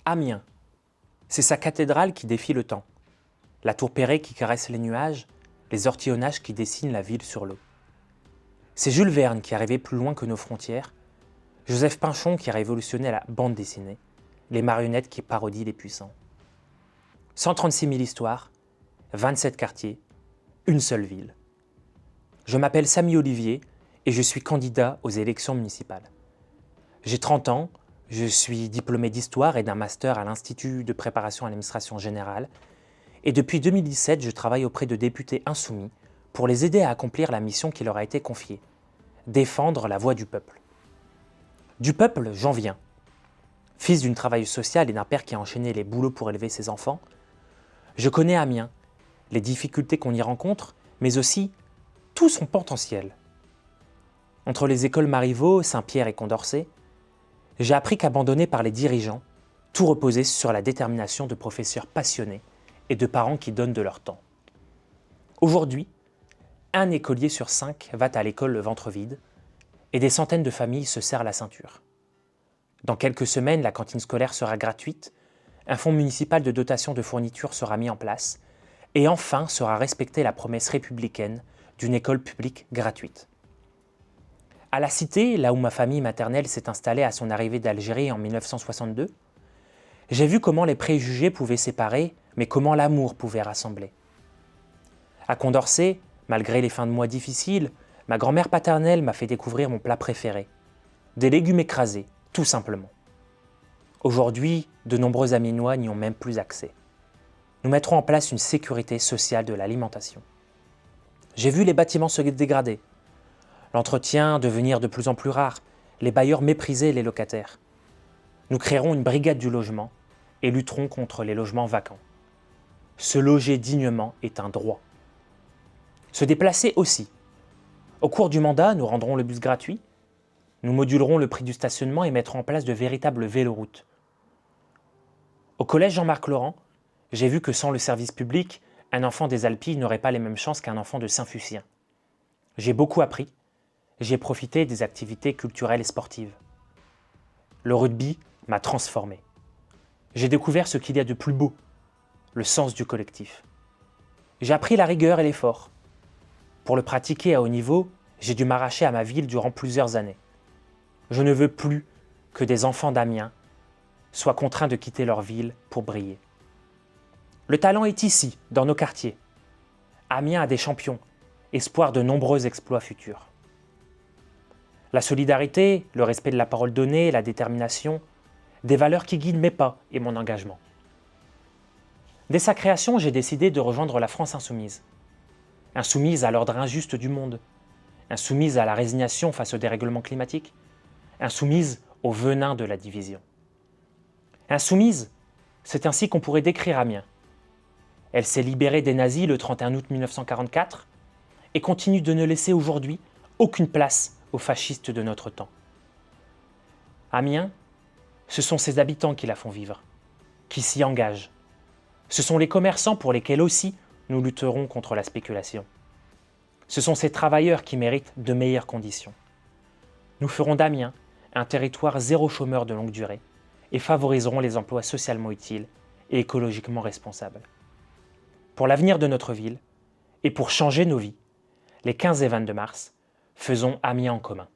Amiens, c'est sa cathédrale qui défie le temps, la tour Perret qui caresse les nuages, les ortillonnages qui dessinent la ville sur l'eau. C'est Jules Verne qui est arrivé plus loin que nos frontières, Joseph Pinchon qui a révolutionné la bande dessinée, les marionnettes qui parodient les puissants. 136 000 histoires, 27 quartiers, une seule ville. Je m'appelle Samy Olivier et je suis candidat aux élections municipales. J'ai 30 ans, je suis diplômé d'histoire et d'un master à l'Institut de préparation à l'administration générale et depuis 2017, je travaille auprès de députés insoumis pour les aider à accomplir la mission qui leur a été confiée, défendre la voix du peuple. Du peuple, j'en viens. Fils d'une travailleuse sociale et d'un père qui a enchaîné les boulots pour élever ses enfants, je connais Amiens, les difficultés qu'on y rencontre, mais aussi tout son potentiel. Entre les écoles Marivaux, Saint-Pierre et Condorcet, j'ai appris qu'abandonné par les dirigeants, tout reposait sur la détermination de professeurs passionnés et de parents qui donnent de leur temps. Aujourd'hui, un écolier sur 5 va à l'école le ventre vide et des centaines de familles se serrent la ceinture. Dans quelques semaines, la cantine scolaire sera gratuite, un fonds municipal de dotation de fourniture sera mis en place et enfin sera respectée la promesse républicaine d'une école publique gratuite. À la Cité, là où ma famille maternelle s'est installée à son arrivée d'Algérie en 1962, j'ai vu comment les préjugés pouvaient séparer, mais comment l'amour pouvait rassembler. À Condorcet, malgré les fins de mois difficiles, ma grand-mère paternelle m'a fait découvrir mon plat préféré. Des légumes écrasés, tout simplement. Aujourd'hui, de nombreux Amiénois n'y ont même plus accès. Nous mettrons en place une sécurité sociale de l'alimentation. J'ai vu les bâtiments se dégrader, l'entretien devenir de plus en plus rare, les bailleurs mépriser les locataires. Nous créerons une brigade du logement et lutterons contre les logements vacants. Se loger dignement est un droit. Se déplacer aussi. Au cours du mandat, nous rendrons le bus gratuit, nous modulerons le prix du stationnement et mettrons en place de véritables véloroutes. Au collège Jean-Marc Laurent, j'ai vu que sans le service public, un enfant des Alpilles n'aurait pas les mêmes chances qu'un enfant de Saint-Fucien. J'ai beaucoup appris. J'ai profité des activités culturelles et sportives. Le rugby m'a transformé. J'ai découvert ce qu'il y a de plus beau, le sens du collectif. J'ai appris la rigueur et l'effort. Pour le pratiquer à haut niveau, j'ai dû m'arracher à ma ville durant plusieurs années. Je ne veux plus que des enfants d'Amiens soient contraints de quitter leur ville pour briller. Le talent est ici, dans nos quartiers. Amiens a des champions, espoir de nombreux exploits futurs. La solidarité, le respect de la parole donnée, la détermination, des valeurs qui guident mes pas et mon engagement. Dès sa création, j'ai décidé de rejoindre la France insoumise. Insoumise à l'ordre injuste du monde, insoumise à la résignation face au dérèglement climatique, insoumise au venin de la division. Insoumise, c'est ainsi qu'on pourrait décrire Amiens. Elle s'est libérée des nazis le 31 août 1944 et continue de ne laisser aujourd'hui aucune place aux fascistes de notre temps. Amiens, ce sont ses habitants qui la font vivre, qui s'y engagent. Ce sont les commerçants pour lesquels aussi nous lutterons contre la spéculation. Ce sont ces travailleurs qui méritent de meilleures conditions. Nous ferons d'Amiens un territoire zéro chômeur de longue durée et favoriserons les emplois socialement utiles et écologiquement responsables. Pour l'avenir de notre ville et pour changer nos vies, les 15 et 22 mars, faisons Amiens en commun.